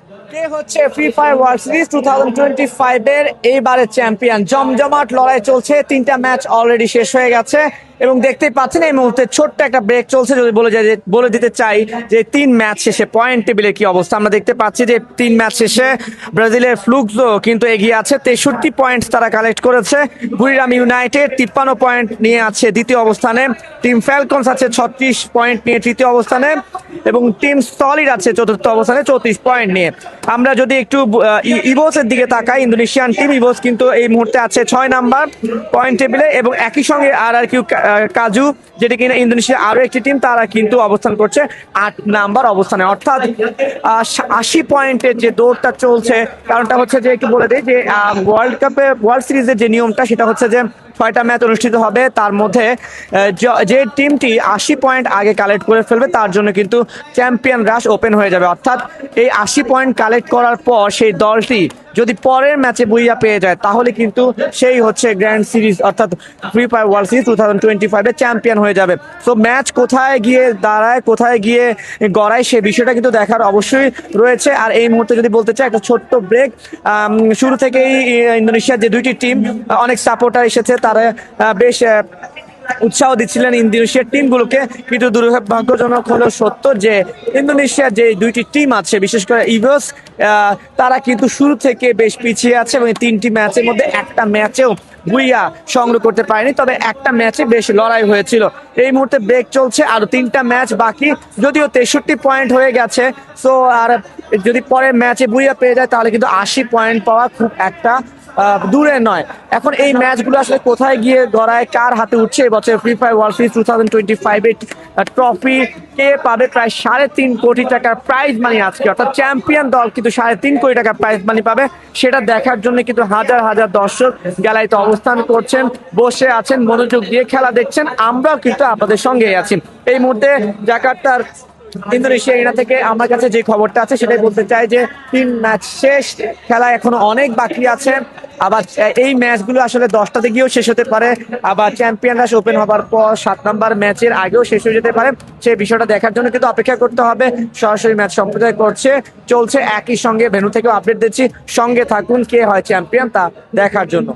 কে হচ্ছে free fire world series 2025 এর এইবারের চ্যাম্পিয়ন? জমজমাট লড়াই চলছে, তিনটা ম্যাচ অলরেডি শেষ হয়ে গেছে এবং দেখতেই পাচ্ছেন এই মুহূর্তে ছোট্ট একটা ব্রেক চলছে। যদি বলে দিতে চাই যে তিন ম্যাচ শেষে পয়েন্ট টেবিলে কি অবস্থা, আমরা দেখতে পাচ্ছি যে তিন ম্যাচ শেষে ব্রাজিলের ফ্লুক্সো কিন্তু এগিয়ে আছে, 63 পয়েন্ট তারা কালেক্ট করেছে। বুরিরাম ইউনাইটেড 53 পয়েন্ট নিয়ে আছে দ্বিতীয় অবস্থানে, টিম ফ্যালকনস আছে 36 পয়েন্ট নিয়ে তৃতীয় অবস্থানে এবং টিম সলিড আছে চতুর্থ অবস্থানে 34 পয়েন্ট নিয়ে। আমরা যদি একটু ইভোসের দিকে তাকাই, ইন্দোনেশিয়ান টিম ইভোস কিন্তু এই মুহূর্তে আছে 6 নাম্বার পয়েন্ট টেবিলে এবং একই সঙ্গে RRQ কাজু, যেটি কিনা ইন্দোনেশিয়ার আরো একটি টিম, তারা কিন্তু অবস্থান করছে 8 নাম্বার অবস্থানে। অর্থাৎ 80 পয়েন্টের যে দৌড়টা চলছে, কারণটা হচ্ছে যে একটু বলে দেয় যে ওয়ার্ল্ড সিরিজের যে নিয়মটা সেটা হচ্ছে যে 6টা ম্যাচ অনুষ্ঠিত হবে, তার মধ্যে যে টিমটি 80 পয়েন্ট আগে কালেক্ট করে ফেলবে তার জন্য কিন্তু চ্যাম্পিয়ন রাশ ওপেন হয়ে যাবে। অর্থাৎ এই 80 পয়েন্ট কালেক্ট করার পর সেই দলটি যদি পরের ম্যাচে বুইয়া পেয়ে যায় তাহলে কিন্তু সেই হচ্ছে গ্র্যান্ড সিরিজ অর্থাৎ ফ্রি ফায়ার ওয়ার্ল্ড সিরিজ 2025 এর চ্যাম্পিয়ন হয়ে যাবে। সো ম্যাচ কোথায় গিয়ে দাঁড়ায়, কোথায় গিয়ে গড়ায়, সে বিষয়টা কিন্তু দেখার অবশ্যই রয়েছে। আর এই মুহূর্তে যদি বলতে চাই একটা ছোট্ট ব্রেক, শুরু থেকেই ইন্দোনেশিয়ার যে দুইটি টিম অনেক সাপোর্টার এসেছে, তারা বেশ উৎসাহ দিচ্ছিলেন ইন্দোনেশিয়ার টিমগুলোকে, কিন্তু দুর্ভাগ্যজনক হলো সত্য যে ইন্দোনেশিয়ার যে দুইটি টিম আছে বিশেষ করে ইভোস, তারা কিন্তু শুরু থেকে বেশ পিছিয়ে আছে এবং তিনটি ম্যাচের মধ্যে একটা ম্যাচেও বুইয়া সংগ্রহ করতে পারেনি, তবে একটা ম্যাচে বেশ লড়াই হয়েছিল। এই মুহূর্তে ব্রেক চলছে, আরো তিনটা ম্যাচ বাকি, যদিও 63 পয়েন্ট হয়ে গেছে। সো আর যদি পরের ম্যাচে বুইয়া পেয়ে যায় তাহলে কিন্তু 80 পয়েন্ট পাওয়া খুব একটা দূরে নয়। এখন এই ম্যাচগুলো আসলে কোথায় গিয়ে গড়ায়, কার হাতে উঠছে এবছর ফ্রি ফায়ার ওয়ার্ল্ড সিরিজ 2025 এর ট্রফি কে পাবে? প্রায় 3.5 কোটি টাকার প্রাইজ মানি আজকে, অর্থাৎ চ্যাম্পিয়ন দল কিন্তু 3.5 কোটি টাকার প্রাইজ মানি পাবে। সেটা দেখার জন্য কিন্তু হাজার হাজার দর্শক গ্যালারিতে অবস্থান করছেন, বসে আছেন, মনোযোগ দিয়ে খেলা দেখছেন। আমরাও কিন্তু আপনাদের সঙ্গেই আছি। এই মুহূর্তে জাকার্তার ইন্দোনেশিয়া এরিনা থেকে আমার কাছে যে খবরটা আছে সেটাই বলতে চাই যে 3 ম্যাচ শেষ, খেলা এখনো অনেক বাকি আছে। আবার এই ম্যাচগুলো আসলে 10টাতে গিয়েও শেষ হতে পারে, আবার চ্যাম্পিয়ন রাশ ওপেন হবার পর 7 নাম্বার ম্যাচের আগেও শেষ হয়ে যেতে পারে। সেই বিষয়টা দেখার জন্য কিন্তু অপেক্ষা করতে হবে। সরাসরি ম্যাচ সম্প্রচার চলছে, একই সঙ্গে ভেন্যু থেকেও আপডেট দিচ্ছি। সঙ্গে থাকুন, কে হয় চ্যাম্পিয়ন তা দেখার জন্য।